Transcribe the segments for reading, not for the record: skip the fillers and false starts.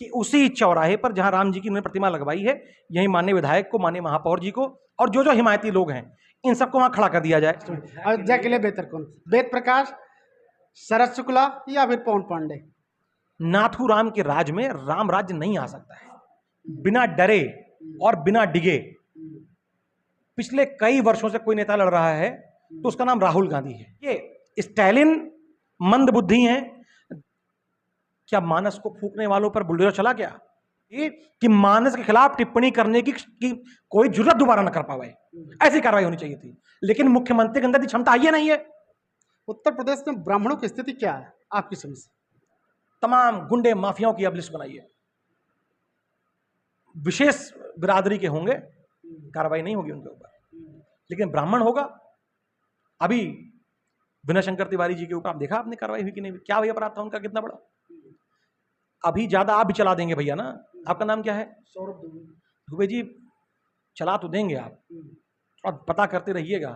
कि उसी चौराहे पर जहां राम जी की उन्होंने प्रतिमा लगवाई है, यही माननीय विधायक को, माननीय महापौर जी को और जो जो हिमायती लोग हैं, इन सबको वहां खड़ा कर दिया जाए। अयोध्या के लिए बेहतर कौन? वेद प्रकाश, शरद शुक्ला या फिर पवन पांडे? नाथू राम के राज में राम राज्य नहीं आ सकता है बिना डरे और बिना डिगे। पिछले कई वर्षों से कोई नेता लड़ रहा है तो उसका नाम राहुल गांधी है। ये स्टालिन मंदबुद्धि हैं। क्या मानस को फूकने वालों पर बुलडोजर चला क्या? ये कि मानस के खिलाफ टिप्पणी करने की कोई जरूरत दोबारा न कर पाए, ऐसी कार्रवाई होनी चाहिए थी। लेकिन मुख्यमंत्री के अंदर की क्षमता ये नहीं है। उत्तर प्रदेश में ब्राह्मणों की स्थिति क्या है आपकी समझ से? तमाम गुंडे माफियाओं की अब लिस्ट बनाई है। विशेष बिरादरी के होंगे, कार्रवाई नहीं होगी उनके ऊपर, लेकिन ब्राह्मण होगा। अभी विनय शंकर तिवारी जी के ऊपर आप देखा आपने कार्रवाई हुई कि नहीं? क्या भैया अपराध था उनका, कितना बड़ा? अभी ज्यादा आप भी चला देंगे भैया ना। आपका नाम क्या है? सौरभ दुबे जी। चला तो देंगे आप, थोड़ा पता करते रहिएगा।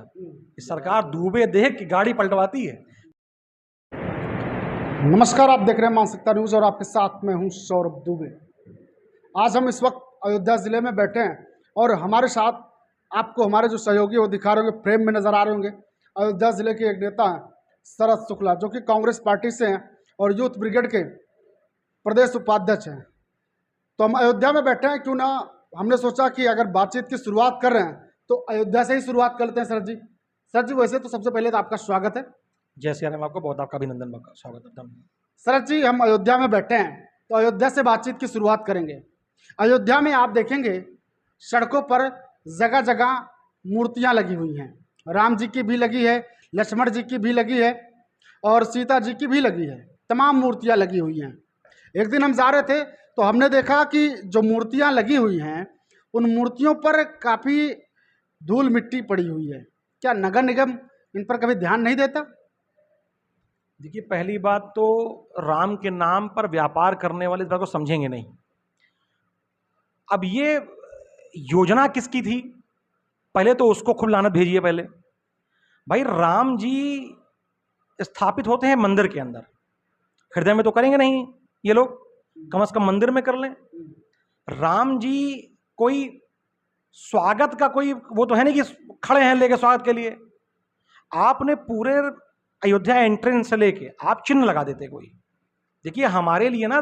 इस सरकार दुबे देख की गाड़ी पलटवाती है। नमस्कार, आप देख रहे हैं मानसिकता न्यूज और आपके साथ में हूं सौरभ दुबे। आज हम इस वक्त अयोध्या जिले में बैठे हैं और हमारे साथ आपको हमारे जो सहयोगी वो दिखा रहे होंगे, फ्रेम में नजर आ रहे होंगे। अयोध्या जिले के एक नेता हैं शरद शुक्ला, जो कि कांग्रेस पार्टी से हैं और यूथ ब्रिगेड के प्रदेश उपाध्यक्ष हैं। तो हम अयोध्या में बैठे हैं, क्यों ना हमने सोचा कि अगर बातचीत की शुरुआत कर रहे हैं तो अयोध्या से ही शुरुआत कर लेते हैं। सर जी, वैसे तो सबसे पहले तो आपका स्वागत है। जय श्री राम। आपको बहुत आपका अभिनंदन, स्वागत है। शरद जी, हम अयोध्या में बैठे हैं तो अयोध्या से बातचीत की शुरुआत करेंगे। अयोध्या में आप देखेंगे सड़कों पर जगह जगह मूर्तियां लगी हुई हैं। राम जी की भी लगी है, लक्ष्मण जी की भी लगी है और सीता जी की भी लगी है। तमाम मूर्तियां लगी हुई हैं। एक दिन हम जा रहे थे तो हमने देखा कि जो मूर्तियां लगी हुई हैं उन मूर्तियों पर काफ़ी धूल मिट्टी पड़ी हुई है। क्या नगर निगम इन पर कभी ध्यान नहीं देता? देखिए, पहली बात तो राम के नाम पर व्यापार करने वाले इस बात को समझेंगे नहीं। अब ये योजना किसकी थी? पहले तो उसको खूब लानत भेजिए। पहले भाई, राम जी स्थापित होते हैं मंदिर के अंदर, हृदय में तो करेंगे नहीं ये लोग। कम से कम मंदिर में कर लें। राम जी कोई स्वागत का कोई वो तो है नहीं कि खड़े हैं लेके स्वागत के लिए। आपने पूरे अयोध्या एंट्रेंस से लेके आप चिन्ह लगा देते कोई। देखिए, हमारे लिए ना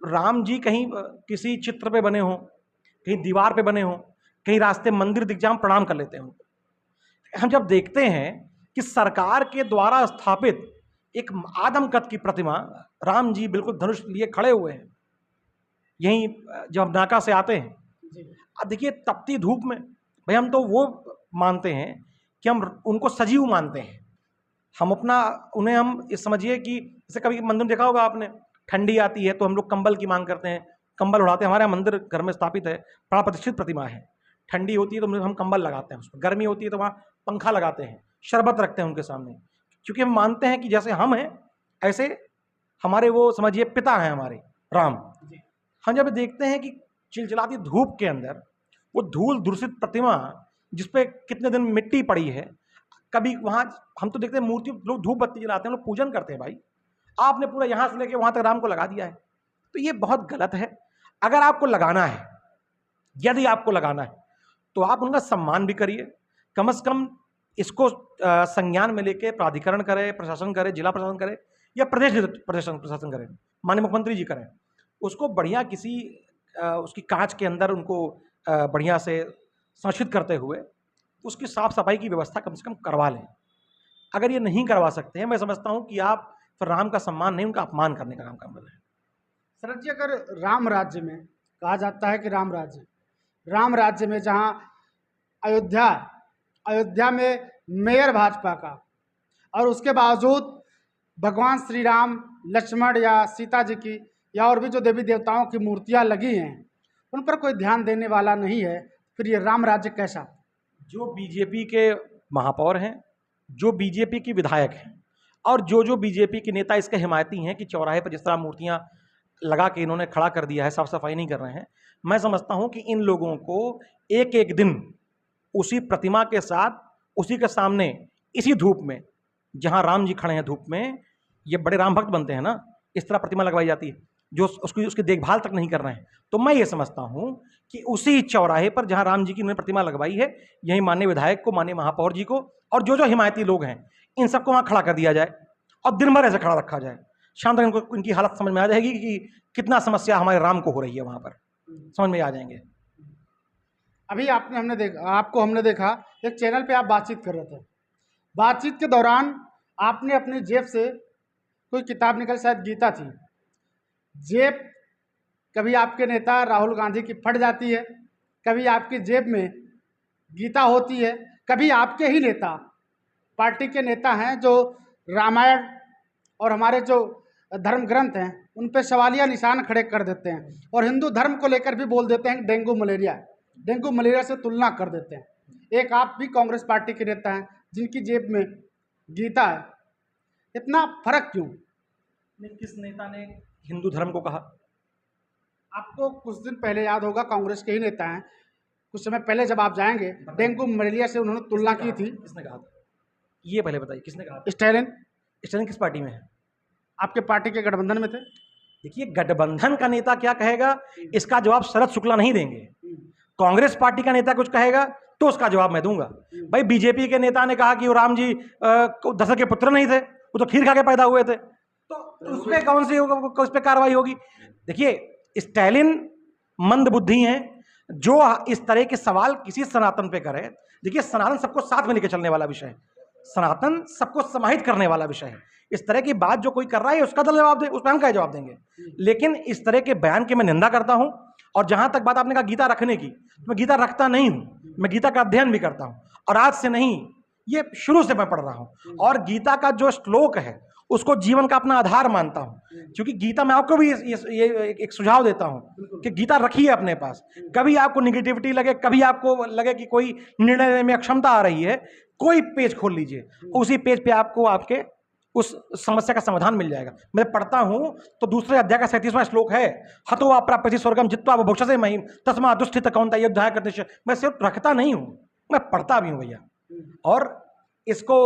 राम जी कहीं किसी चित्र पे बने हो, कहीं दीवार पे बने हो, कहीं रास्ते मंदिर दिख जाए, हम प्रणाम कर लेते हैं। हम जब देखते हैं कि सरकार के द्वारा स्थापित एक आदम कद की प्रतिमा राम जी बिल्कुल धनुष लिए खड़े हुए हैं, यहीं जब हम नाका से आते हैं, अब देखिए तपती धूप में, भाई हम तो वो मानते हैं कि हम उनको सजीव मानते हैं। हम अपना उन्हें हम इस समझिए कि जैसे कभी मंदिर देखा होगा आपने, ठंडी आती है तो हम लोग कंबल की मांग करते हैं, कंबल उड़ाते हैं। हमारे यहाँ मंदिर घर में स्थापित है, बड़ा प्रतिष्ठित प्रतिमा है। ठंडी होती है तो हम कंबल लगाते हैं उसमें, गर्मी होती है तो वहाँ पंखा लगाते हैं, शरबत रखते हैं उनके सामने, क्योंकि हम मानते हैं कि जैसे हम हैं ऐसे हमारे वो समझिए पिता हैं हमारे राम। हम जब देखते हैं कि चिलचिलाती धूप के अंदर वो धूल दूषित प्रतिमा जिसपे कितने दिन मिट्टी पड़ी है, कभी वहाँ हम तो देखते हैं मूर्ति लोग धूप बत्ती जलाते हैं, लोग पूजन करते हैं। भाई, आपने पूरा यहाँ से लेके वहाँ तक राम को लगा दिया है, तो ये बहुत गलत है। अगर आपको लगाना है, यदि आपको लगाना है, तो आप उनका सम्मान भी करिए। कम से कम इसको संज्ञान में लेके प्राधिकरण करे, प्रशासन करे, जिला प्रशासन करे या प्रदेश प्रशासन करे, माननीय मुख्यमंत्री जी करें, उसको बढ़िया किसी उसकी कांच के अंदर उनको बढ़िया से संरक्षित करते हुए उसकी साफ सफाई की व्यवस्था कम से कम करवा लें। अगर ये नहीं करवा सकते हैं, मैं समझता हूं कि आप फिर राम का सम्मान नहीं, उनका अपमान करने का काम कर रहे हैं। शरद जी, अगर राम राज्य में कहा जाता है कि राम राज्य में जहां अयोध्या में मेयर भाजपा का और उसके बावजूद भगवान श्री राम, लक्ष्मण या सीता जी की या और भी जो देवी देवताओं की मूर्तियां लगी हैं उन पर कोई ध्यान देने वाला नहीं है, फिर ये राम राज्य कैसा? जो बीजेपी के महापौर हैं, जो बीजेपी के विधायक हैं और जो बीजेपी के नेता इसके हिमायती हैं कि चौराहे पर जिस तरह मूर्तियां लगा के इन्होंने खड़ा कर दिया है, साफ सफाई नहीं कर रहे हैं, मैं समझता हूं कि इन लोगों को एक एक दिन उसी प्रतिमा के साथ, उसी के सामने, इसी धूप में जहां राम जी खड़े हैं धूप में, ये बड़े राम भक्त बनते हैं ना, इस तरह प्रतिमा लगवाई जाती है, जो उसकी उसकी देखभाल तक नहीं कर रहे हैं। तो मैं ये समझता हूं कि उसी चौराहे पर जहां राम जी की उन्होंने प्रतिमा लगवाई है, यही माननीय विधायक को, माननीय महापौर जी को और जो जो हिमायती लोग हैं, इन सबको वहां खड़ा कर दिया जाए और दिन भर ऐसे खड़ा रखा जाए। शाम तक इनको इनकी हालत समझ में आ जाएगी कि कितना समस्या हमारे राम को हो रही है, वहां पर समझ में आ जाएंगे। अभी हमने देखा एक चैनल पे आप बातचीत कर रहे थे। बातचीत के दौरान आपने अपनी जेब से कोई किताब निकल, शायद गीता थी। जेब कभी आपके नेता राहुल गांधी की फट जाती है, कभी आपकी जेब में गीता होती है, कभी आपके ही नेता, पार्टी के नेता हैं जो रामायण और हमारे जो धर्म ग्रंथ हैं उन पे सवालिया निशान खड़े कर देते हैं और हिंदू धर्म को लेकर भी बोल देते हैं डेंगू मलेरिया से तुलना कर देते हैं। एक आप भी कांग्रेस पार्टी के नेता हैं जिनकी जेब में गीता है, इतना फर्क क्यों? किस नेता ने हिंदू धर्म को कहा? आपको कुछ दिन पहले याद होगा, कांग्रेस के ही नेता हैं, कुछ समय पहले जब आप जाएंगे, डेंगू मलेरिया से उन्होंने तुलना की थी। किसने कहा था ये पहले बताइए, किसने कहा? स्टालिन किस पार्टी में है? आपके पार्टी के गठबंधन में थे। देखिए, गठबंधन का नेता क्या कहेगा इसका जवाब शरद शुक्ला नहीं देंगे। कांग्रेस पार्टी का नेता कुछ कहेगा तो उसका जवाब मैं दूंगा। भाई, बीजेपी के नेता ने कहा कि वो राम जी दशरथ के पुत्र नहीं थे, वो तो खीर खा के पैदा हुए थे, तो उस पर कौन सी उस पर कार्रवाई होगी? देखिए, स्टालिन मंद बुद्धि हैं जो इस तरह के सवाल किसी सनातन पे करे। देखिए, सनातन सबको साथ में लेकर चलने वाला विषय है, सनातन सबको समाहित करने वाला विषय है। इस तरह की बात जो कोई कर रहा है उसका तो जवाब दे, उस पर हम क्या जवाब देंगे? लेकिन इस तरह के बयान की मैं निंदा करता हूं। और जहां तक बात आपने कहा गीता रखने की, तो मैं गीता रखता नहीं हूं, मैं गीता का अध्ययन भी करता हूं और आज से नहीं, ये शुरू से मैं पढ़ रहा हूं और गीता का जो श्लोक है उसको जीवन का अपना आधार मानता हूं। क्योंकि गीता, मैं आपको भी ये एक सुझाव देता हूं कि गीता रखिए अपने पास। कभी आपको निगेटिविटी लगे, कभी आपको लगे कि कोई निर्णय लेने में अक्षमता आ रही है, कोई पेज खोल लीजिए, उसी पेज पे आपको आपके उस समस्या का समाधान मिल जाएगा। मैं पढ़ता हूं तो दूसरे अध्याय का 37वां श्लोक है, हतो वा प्राप्यति स्वर्गम जित्वा बुभुक्षसे महिम तस्मा दुष्टित कौन्ता अध्याय करते। मैं सिर्फ रखता नहीं हूं, मैं पढ़ता भी हूं भैया। और इसको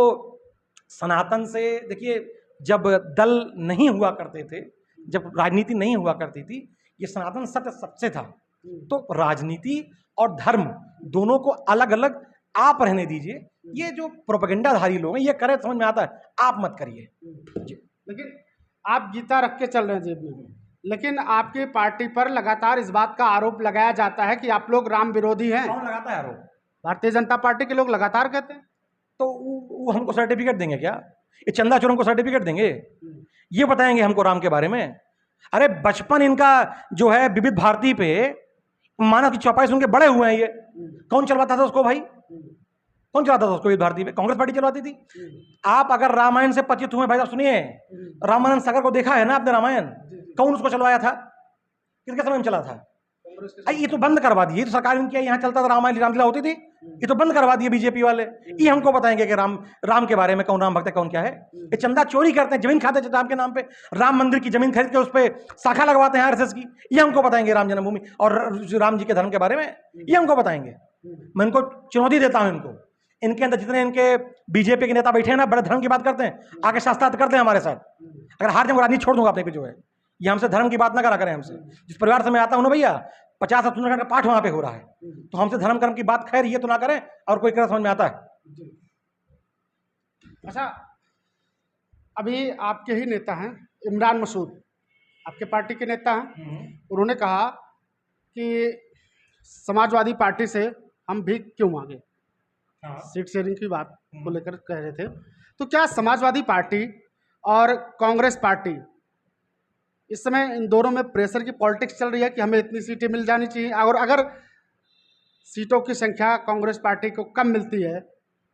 सनातन से, देखिए, जब दल नहीं हुआ करते थे, जब राजनीति नहीं हुआ करती थी, ये सनातन सत्य सबसे था। तो राजनीति और धर्म दोनों को अलग अलग आप रहने दीजिए। ये जो प्रोपेगेंडाधारी लोग हैं ये करे, समझ में आता है, आप मत करिए। लेकिन आप गीता रख के चल रहे हैं जेब में, लेकिन आपकी पार्टी पर लगातार इस बात का आरोप लगाया जाता है कि आप लोग राम विरोधी हैं। कौन लगाता है आरोप? भारतीय जनता पार्टी के लोग लगातार कहते हैं। तो वो हमको सर्टिफिकेट देंगे क्या? ये चंदा चोरों को सर्टिफिकेट देंगे? ये बताएंगे हमको राम के बारे में? अरे, बचपन इनका जो है विविध भारती पे मानव की चौपाई सुन के बड़े हुए हैं। ये कौन चलवाता था उसको भाई? कौन चलाता था उसको? विविध भारती पे कांग्रेस पार्टी चलवाती थी। आप अगर रामायण से परिचित हुए भाई साहब, सुनिए, रामानंद सागर को देखा है ना आपने? रामायण कौन उसको चलवाया था? किसके समय में चला था? ये तो बंद करवा दिए। तो सरकार इनकी यहाँ चलता था, रामायण रामलीला होती थी, ये तो बंद करवा दिए बीजेपी वाले। ये हमको बताएंगे कि राम के बारे में कौन राम भक्त है कौन क्या है? ये चंदा चोरी करते हैं, जमीन खाते हैं राम के नाम पे, राम मंदिर की जमीन खरीद के उस पर शाखा लगवाते हैं आरएसएस की। ये हमको बताएंगे राम जन्मभूमि और राम जी के धर्म के बारे में, ये हमको बताएंगे। मैं इनको चुनौती देता हूं, इनके अंदर जितने इनके बीजेपी के नेता बैठे हैं ना, बड़े धर्म की बात करते हैं, आगे शास्त्रार्थ करते हैं हमारे साथ। अगर हार जाए राजनीति छोड़ दूंगा अपने पे, जो है ये हमसे धर्म की बात ना करा करें। हमसे जिस परिवार से मैं आता हूं ना भैया, 50 सुंदरकांड का पाठ वहां पे हो रहा है, तो हमसे धर्म कर्म की बात खैर ये तो ना करें और कोई कर समझ में आता है। अच्छा, अभी आपके ही नेता हैं इमरान मसूद, आपके पार्टी के नेता हैं, उन्होंने कहा कि समाजवादी पार्टी से हम भी क्यों मांगे, सीट शेयरिंग की बात को लेकर कह रहे थे। तो क्या समाजवादी पार्टी और कांग्रेस पार्टी, इस समय इन दोनों में प्रेशर की पॉलिटिक्स चल रही है कि हमें इतनी सीटें मिल जानी चाहिए, और अगर सीटों की संख्या कांग्रेस पार्टी को कम मिलती है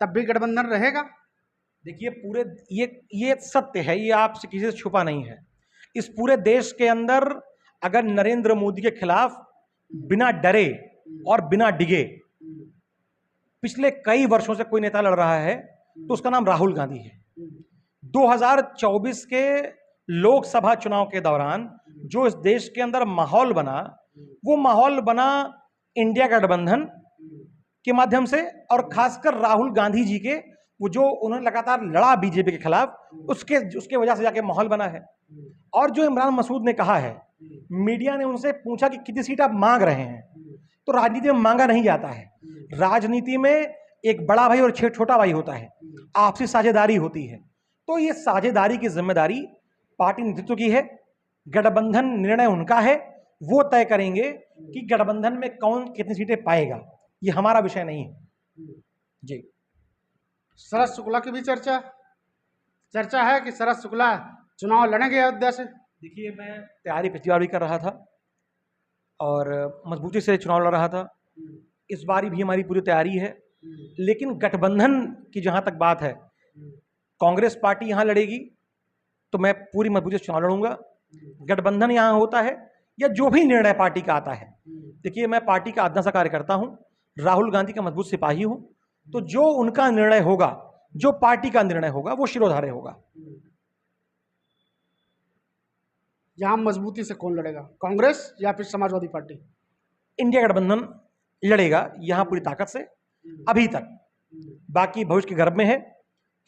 तब भी गठबंधन रहेगा? देखिए, पूरे ये सत्य है, ये आपसे किसी से छुपा नहीं है। इस पूरे देश के अंदर अगर नरेंद्र मोदी के खिलाफ बिना डरे और बिना डिगे पिछले कई वर्षों से कोई नेता लड़ रहा है तो उसका नाम राहुल गांधी है। 2024 के लोकसभा चुनाव के दौरान जो इस देश के अंदर माहौल बना, वो माहौल बना इंडिया गठबंधन के माध्यम से, और खासकर राहुल गांधी जी के वो जो उन्होंने लगातार लड़ा बीजेपी के खिलाफ, उसके वजह से जाके माहौल बना है। और जो इमरान मसूद ने कहा है मीडिया ने उनसे पूछा कि कितनी सीट आप मांग रहे हैं, तो राजनीति में मांगा नहीं जाता है। राजनीति में एक बड़ा भाई और छोटा भाई होता है, आपसी साझेदारी होती है। तो ये साझेदारी की जिम्मेदारी पार्टी नेतृत्व की है, गठबंधन निर्णय उनका है, वो तय करेंगे कि गठबंधन में कौन कितनी सीटें पाएगा, ये हमारा विषय नहीं है जी। शरद शुक्ला की भी चर्चा है कि शरद शुक्ला चुनाव लड़ेंगे अयोध्या से। देखिए, मैं तैयारी पिछली बार भी कर रहा था और मजबूती से चुनाव लड़ रहा था, इस बार भी हमारी पूरी तैयारी है। लेकिन गठबंधन की जहां तक बात है, कांग्रेस पार्टी यहां लड़ेगी तो मैं पूरी मजबूती से चुनाव लड़ूंगा। गठबंधन यहां होता है या जो भी निर्णय पार्टी का आता है, देखिए मैं पार्टी का आधा सा कार्यकर्ता हूं, राहुल गांधी का मजबूत सिपाही हूं, तो जो उनका निर्णय होगा, जो पार्टी का निर्णय होगा, वो शिरोधार्य होगा। यहां मजबूती से कौन लड़ेगा, कांग्रेस या फिर समाजवादी पार्टी? इंडिया गठबंधन लड़ेगा यहां पूरी ताकत से अभी तक, बाकी भविष्य के गर्भ में है।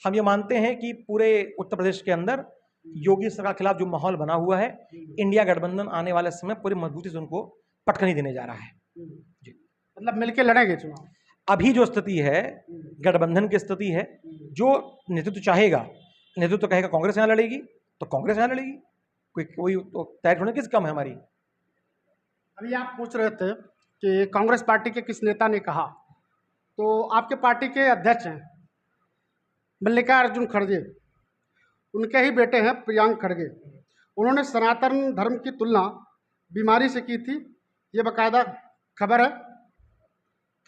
हम ये मानते हैं कि पूरे उत्तर प्रदेश के अंदर योगी सरकार के खिलाफ जो माहौल बना हुआ है, इंडिया गठबंधन आने वाले समय पूरी मजबूती से उनको पटखनी देने जा रहा है जी। मतलब मिलके लड़ेंगे चुनाव। अभी जो स्थिति है, गठबंधन की स्थिति है, जो नेतृत्व चाहेगा, नेतृत्व कहेगा कांग्रेस यहां लड़ेगी तो कांग्रेस यहां लड़ेगी, कोई तो तय होने किस कम है हमारी। अभी आप पूछ रहे थे कि कांग्रेस पार्टी के किस नेता ने कहा, तो आपके पार्टी के अध्यक्ष हैं मल्लिकार्जुन खड़गे, उनके ही बेटे हैं प्रियांक खड़गे। उन्होंने सनातन धर्म की तुलना बीमारी से की थी, ये बाकायदा खबर है,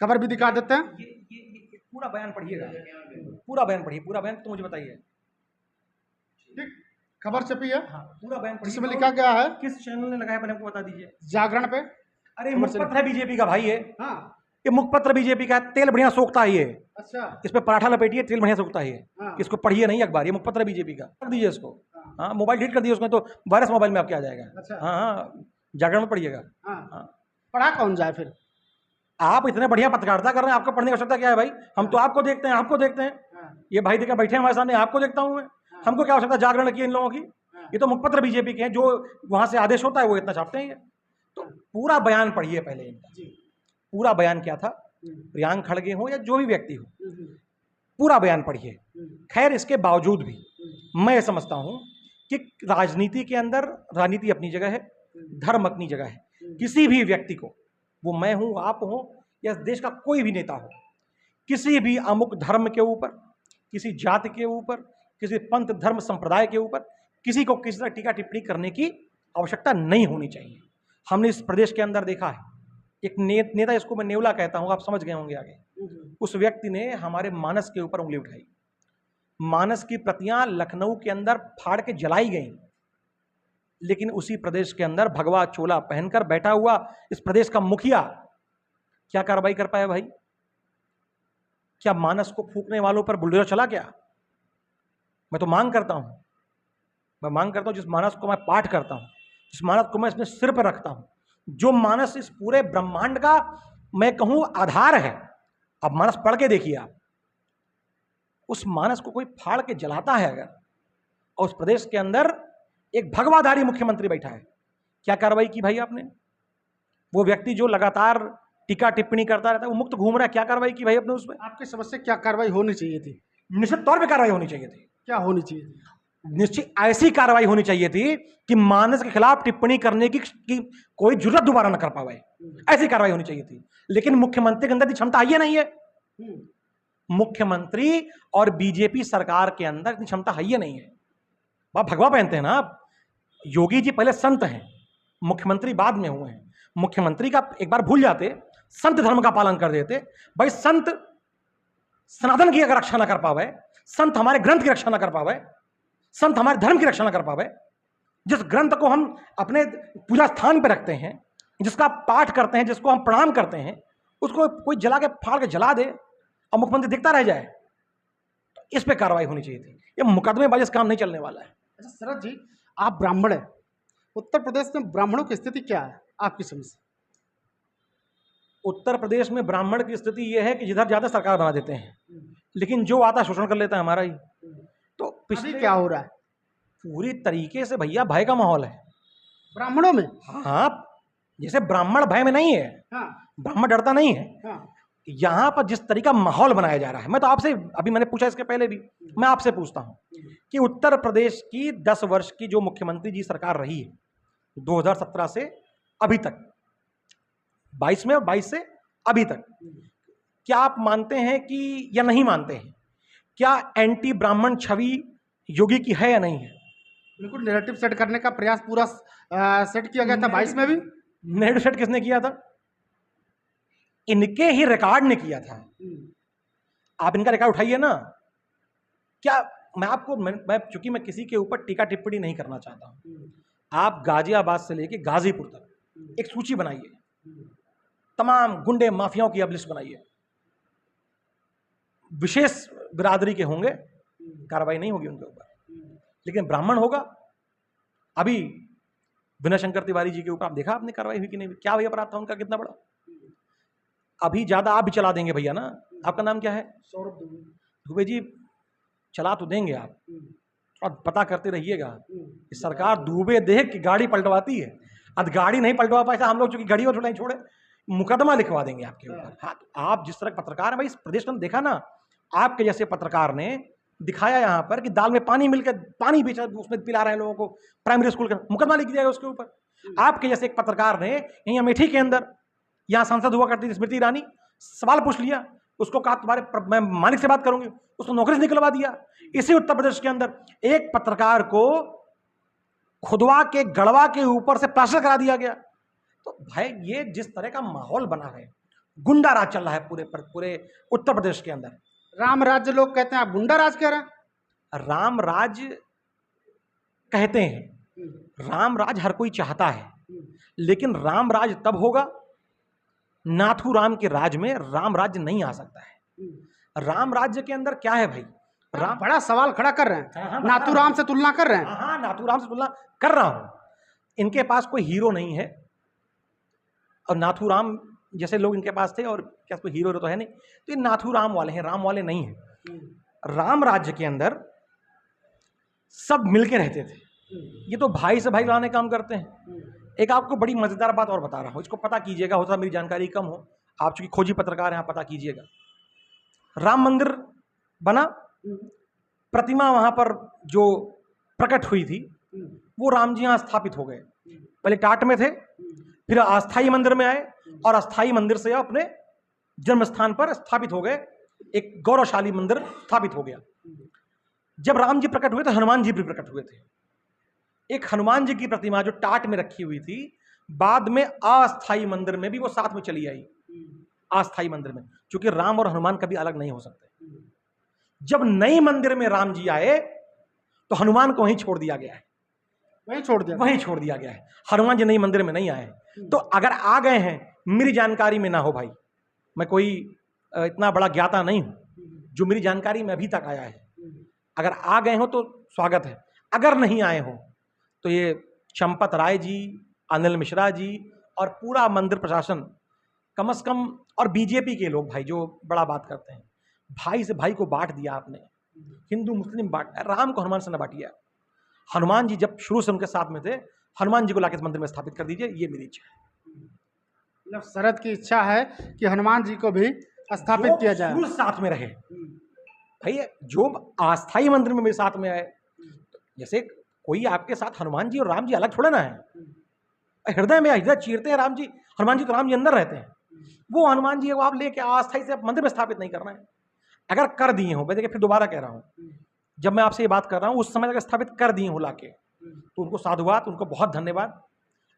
खबर भी दिखा देते हैं। ये पूरा बयान पढ़िएगा, पूरा बयान पढ़िए, पूरा बयान तो मुझे बताइए। ठीक, खबर छपी है, हाँ, पूरा बयान पढ़िए। जिसमें लिखा गया है, किस चैनल ने लगाया, पहले हमको बता दीजिए। जागरण पे। अरे मुखपत्र है बीजेपी का भाई, ये हाँ, ये मुखपत्र बीजेपी का, तेल बढ़िया सोखता है ये, अच्छा, इस पे पराठा लपेटिए, तेल बढ़िया सोखता है ये। हाँ। इसको पढ़िए नहीं अखबार, ये मुखपत्र है बीजेपी का, रख दीजिए इसको। हाँ, मोबाइल डिलीट कर दीजिए उसमें, तो वायरस मोबाइल में आपके आ जाएगा। अच्छा। हाँ हाँ, जागरण में पढ़िएगा। हाँ, हाँ, पढ़ा कौन जाए फिर? आप इतने बढ़िया पत्रकारिता कर रहे हैं, आपको पढ़ने की आवश्यकता क्या है भाई? हम तो आपको देखते हैं, आपको देखते हैं। हाँ, ये भाई देखा बैठे हैं हमारे सामने, आपको देखता हूँ मैं, हमको क्या आवश्यकता जागरण की इन लोगों की? ये तो मुखपत्र बीजेपी के हैं, जो वहां से आदेश होता है वो इतना छापते हैं ये। तो पूरा बयान पढ़िए पहले इनका, पूरा बयान क्या था, प्रियांक खड़गे हो या जो भी व्यक्ति हो, पूरा बयान पढ़िए। खैर, इसके बावजूद भी मैं ये समझता हूं कि राजनीति के अंदर राजनीति अपनी जगह है, धर्म अपनी जगह है। किसी भी व्यक्ति को, वो मैं हूं, आप हो या देश का कोई भी नेता हो, किसी भी अमुक धर्म के ऊपर, किसी जाति के ऊपर, किसी पंथ धर्म संप्रदाय के ऊपर किसी को किसी तरह टीका टिप्पणी करने की आवश्यकता नहीं होनी चाहिए। हमने इस प्रदेश के अंदर देखा है, एक नेता, इसको मैं नेवला कहता हूं, आप समझ गए होंगे आगे, उस व्यक्ति ने हमारे मानस के ऊपर उंगली उठाई। मानस की प्रतियां लखनऊ के अंदर फाड़ के जलाई गई, लेकिन उसी प्रदेश के अंदर भगवा चोला पहनकर बैठा हुआ इस प्रदेश का मुखिया क्या कार्रवाई कर पाया भाई? क्या मानस को फूकने वालों पर बुलडोजर चला क्या? मैं तो मांग करता हूं, मैं मांग करता हूं, जिस मानस को मैं पाठ करता हूं, जिस मानस को मैं अपने सिर पर रखता हूं, जो मानस इस पूरे ब्रह्मांड का मैं कहूं आधार है, अब मानस पढ़ के देखिए आप, उस मानस को कोई फाड़ के जलाता है अगर, और उस प्रदेश के अंदर एक भगवाधारी मुख्यमंत्री बैठा है, क्या कार्रवाई की भाई आपने? वो व्यक्ति जो लगातार टीका टिप्पणी करता रहता है, वो मुक्त घूम रहा है, क्या कार्रवाई की भाई आपने उसमें? आपकी समझ से क्या कार्रवाई होनी चाहिए थी? निश्चित तौर पे कार्रवाई होनी चाहिए थी। क्या होनी चाहिए थी? निश्चित ऐसी कार्रवाई होनी चाहिए थी कि मानस के खिलाफ टिप्पणी करने की कोई जरूरत दोबारा न कर पाए, ऐसी कार्रवाई होनी चाहिए थी। लेकिन मुख्यमंत्री के अंदर क्षमता है नहीं है, मुख्यमंत्री और बीजेपी सरकार के अंदर इतनी क्षमता है ही नहीं है। आप भगवा पहनते हैं ना, आप योगी जी पहले संत हैं, मुख्यमंत्री बाद में हुए हैं। मुख्यमंत्री का एक बार भूल जाते, संत धर्म का पालन कर देते। भाई संत सनातन की अगर रक्षा ना कर पावे, संत हमारे ग्रंथ की रक्षा ना कर पावे, संत हमारे धर्म की रक्षा ना कर पावे, जिस ग्रंथ को हम अपने पूजा स्थान पर रखते हैं, जिसका पाठ करते हैं, जिसको हम प्रणाम करते हैं, उसको कोई जला के फाड़ के जला दे और मुख्यमंत्री देखता रह जाए, तो इस पे कार्रवाई होनी चाहिए थी। ये मुकदमेबाजी इस काम नहीं चलने वाला है। अच्छा शरद जी, आप ब्राह्मण हैं, उत्तर प्रदेश में ब्राह्मणों की स्थिति क्या है आपकी समझ से? उत्तर प्रदेश में ब्राह्मण की स्थिति यह है कि जिधर जाते सरकार बना देते हैं, लेकिन जो आता शोषण कर लेता है हमारा ही। तो पिछले क्या हो रहा है? पूरी तरीके से भैया भय का माहौल है। ब्राह्मणों में? हाँ, जैसे ब्राह्मण भय में नहीं है, हाँ ब्राह्मण डरता नहीं है, हाँ यहां पर जिस तरीका माहौल बनाया जा रहा है, मैं तो आपसे अभी मैंने पूछा इसके पहले भी, मैं आपसे पूछता हूं कि उत्तर प्रदेश की 10 वर्ष की जो मुख्यमंत्री जी सरकार रही है 2017 से अभी तक, 22 में और 22 से अभी तक, क्या आप मानते हैं कि या नहीं मानते हैं, क्या एंटी ब्राह्मण छवि योगी की है या नहीं है? बिल्कुल नैरेटिव सेट करने का प्रयास पूरा सेट किया गया था 22 में भी। नेहरू सेट किसने किया था? इनके ही रिकॉर्ड ने किया था। आप इनका रिकॉर्ड उठाइए ना। क्या मैं आपको मैं चूंकि मैं किसी के ऊपर टीका टिप्पणी नहीं करना चाहता हूं, आप गाजियाबाद से लेके गाजीपुर तक एक सूची बनाइए, तमाम गुंडे माफियाओं की अब लिस्ट बनाइए, विशेष बिरादरी के होंगे, कार्रवाई नहीं होगी उनके ऊपर, लेकिन ब्राह्मण होगा। अभी विनय शंकर तिवारी जी के ऊपर आप देखा आपने कार्रवाई हुई कि नहीं? क्या भैया अपराध था उनका, कितना बड़ा? अभी ज्यादा आप भी चला देंगे भैया ना। आपका नाम क्या है? सौरभ दुबे। दुबे जी, चला तो देंगे आप, थोड़ा पता करते रहिएगा कि सरकार दुबे देख के गाड़ी पलटवाती है, अब गाड़ी नहीं पलटवा पाए, हम लोग चूंकि गाड़ी और थोड़ा नहीं छोड़े, मुकदमा लिखवा देंगे आपके ऊपर। हाँ, तो आप जिस तरह के पत्रकार हैं भाई, इस प्रदेश में देखा ना, आपके जैसे पत्रकार ने दिखाया यहाँ पर कि दाल में पानी मिलकर पानी बेचा, उसमें पिला रहे हैं लोगों को, प्राइमरी स्कूल का मुकदमा लिख दिया गया उसके ऊपर। आपके जैसे एक पत्रकार ने यहीं अमेठी के अंदर, यहाँ सांसद हुआ करती थी स्मृति ईरानी, सवाल पूछ लिया, उसको कहा तुम्हारे मैं मालिक से बात करूंगी, उसको नौकरी से निकलवा दिया। इसी उत्तर प्रदेश के अंदर एक पत्रकार को खुदवा के गढ़वा के ऊपर से प्लास्टर करा दिया गया। तो भाई ये जिस तरह का माहौल बना है, गुंडा राज चल रहा है पूरे उत्तर प्रदेश के अंदर। राम राज्य लोग कहते हैं, आप गुंडा राज कह रहे हैं। राम राज कहते हैं, राम राज हर कोई चाहता है, लेकिन राम राज तब होगा, नाथू राम के राज में राम राज्य नहीं आ सकता है। राम राज्य के अंदर क्या है भाई? राम बड़ा सवाल खड़ा कर रहे हैं। हाँ, नाथूराम से तुलना कर रहे हैं। हाँ, नाथूराम से तुलना कर रहा हूं। इनके पास कोई हीरो नहीं है, और नाथूराम जैसे लोग इनके पास थे, और क्या कोई हीरो तो है नहीं, तो ये नाथूराम वाले हैं, राम वाले नहीं है। राम राज्य के अंदर सब मिलके रहते थे, ये तो भाई से भाई लाने काम करते हैं। एक आपको बड़ी मजेदार बात और बता रहा हूं, इसको पता कीजिएगा, होता मेरी जानकारी कम हो, आप चूंकि खोजी पत्रकार हैं, आप पता कीजिएगा। राम मंदिर बना, प्रतिमा वहां पर जो प्रकट हुई थी, वो राम जी यहां स्थापित हो गए। पहले टाट में थे, फिर अस्थाई मंदिर में आए, और अस्थाई मंदिर से अपने जन्म स्थान पर स्थापित हो गए, एक गौरवशाली मंदिर स्थापित हो गया। जब राम जी प्रकट हुए तो हनुमान जी भी प्रकट हुए थे। एक हनुमान जी की प्रतिमा जो टाट में रखी हुई थी, बाद में अस्थाई मंदिर में भी वो साथ में चली आई। अस्थाई मंदिर में, क्योंकि राम और हनुमान कभी अलग नहीं हो सकते। जब नई मंदिर में राम जी आए तो हनुमान को वहीं छोड़ दिया गया है, वहीं छोड़ दिया गया है। हनुमान जी नई मंदिर में नहीं आए। तो अगर आ गए हैं, मेरी जानकारी में ना हो भाई, मैं कोई इतना बड़ा ज्ञाता नहीं हूं, जो मेरी जानकारी में अभी तक आया है, अगर आ गए हो तो स्वागत है, अगर नहीं आए हो तो ये चंपत राय जी, अनिल मिश्रा जी और पूरा मंदिर प्रशासन, कम से कम, और बीजेपी के लोग भाई जो बड़ा बात करते हैं, भाई से भाई को बांट दिया आपने, हिंदू मुस्लिम बांट, राम को हनुमान से न बांटिया। हनुमान जी जब शुरू से उनके साथ में थे, हनुमान जी को लाके इस मंदिर में स्थापित कर दीजिए, ये मेरी इच्छा है। मतलब शरद की इच्छा है कि हनुमान जी को भी स्थापित किया जाए, शुरू साथ में रहे भाई, जो अस्थाई मंदिर में मेरे साथ में आए। जैसे कोई आपके साथ हनुमान जी और राम जी अलग थोड़ा ना है, हृदय में हृदय चीरते हैं राम जी, हनुमान जी तो राम जी अंदर रहते हैं। वो हनुमान जी को आप लेके अस्थाई से मंदिर में स्थापित नहीं करना है। अगर कर दिए हो, मैं देखिए फिर दोबारा कह रहा हूं, जब मैं आपसे ये बात कर रहा हूं, उस समय अगर स्थापित कर दिए हो लाके, तो उनको साधुवाद, उनको बहुत धन्यवाद।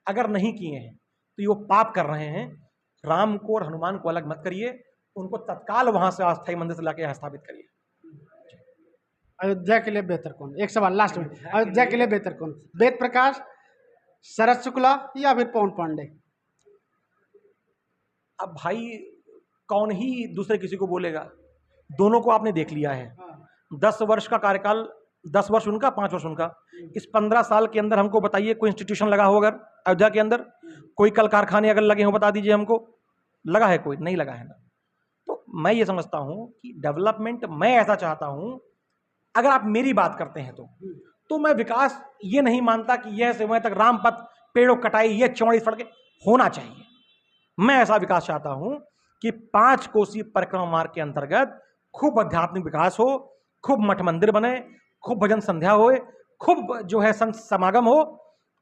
अगर नहीं किए हैं तो ये वो पाप कर रहे हैं। राम को और हनुमान को अलग मत करिए, उनको तत्काल वहां से अस्थाई मंदिर से लाके यहाँ स्थापित करिए। अयोध्या के लिए बेहतर कौन? एक सवाल लास्ट में, अयोध्या के लिए बेहतर कौन? वेद प्रकाश, शरद शुक्ला या फिर पवन पांडे? अब भाई कौन ही दूसरे किसी को बोलेगा, दोनों को आपने देख लिया है। 10 वर्ष का कार्यकाल, 10 वर्ष उनका, 5 वर्ष उनका। इस 15 साल के अंदर हमको बताइए कोई इंस्टीट्यूशन लगा हो अगर अयोध्या के अंदर, कोई कल कारखाने अगर लगे हो बता दीजिए हमको, लगा है? कोई नहीं लगा है ना। तो मैं ये समझता हूं कि डेवलपमेंट, मैं ऐसा चाहता हूं, अगर आप मेरी बात करते हैं तो मैं विकास ये नहीं मानता कि यह से वह तक राम पथ पेड़ों कटाई, ये चौड़ी सड़कें होना चाहिए। मैं ऐसा विकास चाहता हूं कि 5 कोसी परिक्रमा मार्ग के अंतर्गत खूब आध्यात्मिक विकास हो, खूब मठ मंदिर बने, खूब भजन संध्या होए, खूब जो है संत समागम हो,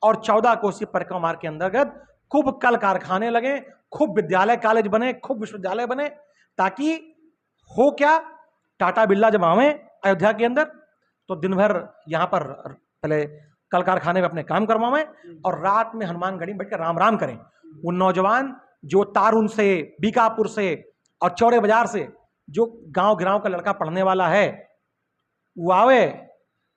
और 14 कोसी परिक्रमा मार्ग के अंतर्गत खूब कल कारखाने लगे, खूब विद्यालय कॉलेज बने, खूब विश्वविद्यालय बने, ताकि हो क्या, टाटा बिरला जब आवे अयोध्या के अंदर तो दिन भर यहाँ पर पहले कल कारखाने में अपने काम करवाएं और रात में हनुमानगढ़ी में बैठकर राम राम करें। वो नौजवान जो तारुण से, बीकापुर से और चौड़े बाजार से जो गांव गिराव का लड़का पढ़ने वाला है, वो आवे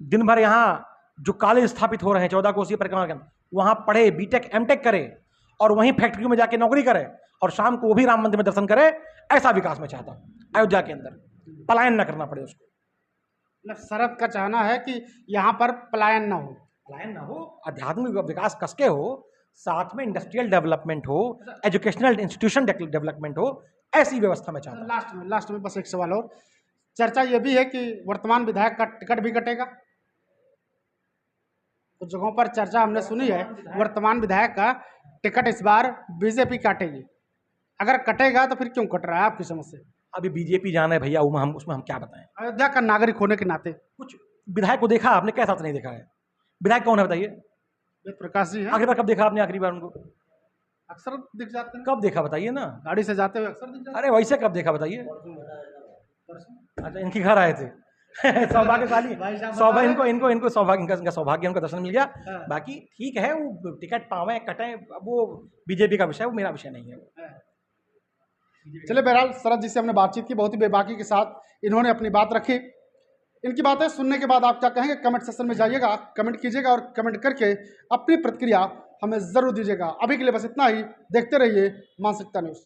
दिन भर यहाँ जो कॉलेज स्थापित हो रहे हैं 14 कोसी परिक्रमा के अंदर, वहाँ पढ़े, बीटेक एमटेक करे और वहीं फैक्ट्रियों में जाके नौकरी करे और शाम को वो भी राम मंदिर में दर्शन करे। ऐसा विकास मैं चाहता हूँ अयोध्या के अंदर, पलायन न करना पड़े उसको। शरद का चाहना है कि यहाँ पर पलायन ना हो, आध्यात्मिक विकास कसके हो, साथ में इंडस्ट्रियल डेवलपमेंट हो, एजुकेशनल इंस्टीट्यूशन डेवलपमेंट हो, ऐसी व्यवस्था में चाहता हूँ। लास्ट में बस एक सवाल और, चर्चा ये भी है कि वर्तमान विधायक का टिकट भी कटेगा। कुछ जगहों पर चर्चा हमने सुनी है, वर्तमान विधायक का टिकट इस बार बीजेपी काटेगी। अगर कटेगा तो फिर क्यों कट रहा है आपकी समझ से? अभी बीजेपी जाना है भैया, उसमें हम क्या बताएं। अयोध्या का नागरिक होने के नाते कुछ विधायक को देखा आपने? कैसा नहीं देखा है? विधायक कौन है बताइए? वेद प्रकाश जी है। आखिरी बार कब देखा आपने? आखिरी बार उनको अक्सर दिख जाते हैं। कब देखा बताइए ना? गाड़ी से जाते हुए अक्सर दिख जाते हैं। अरे वैसे कब देखा बताइए? अच्छा, इनके घर आए थे सौभाग्यशाली, सौभाग्य इनको सौभाग्य, इनका सौभाग्य, उनका दर्शन मिल गया। बाकी ठीक है, वो टिकट पावे कटें, वो बीजेपी का विषय, वो मेरा विषय नहीं है। चलिए, बहरहाल शरद जी से हमने बातचीत की, बहुत ही बेबाकी के साथ इन्होंने अपनी बात रखी। इनकी बातें सुनने के बाद आप क्या कहेंगे कमेंट सेक्शन में जाइएगा, कमेंट कीजिएगा और कमेंट करके अपनी प्रतिक्रिया हमें ज़रूर दीजिएगा। अभी के लिए बस इतना ही। देखते रहिए मानसिकता न्यूज़।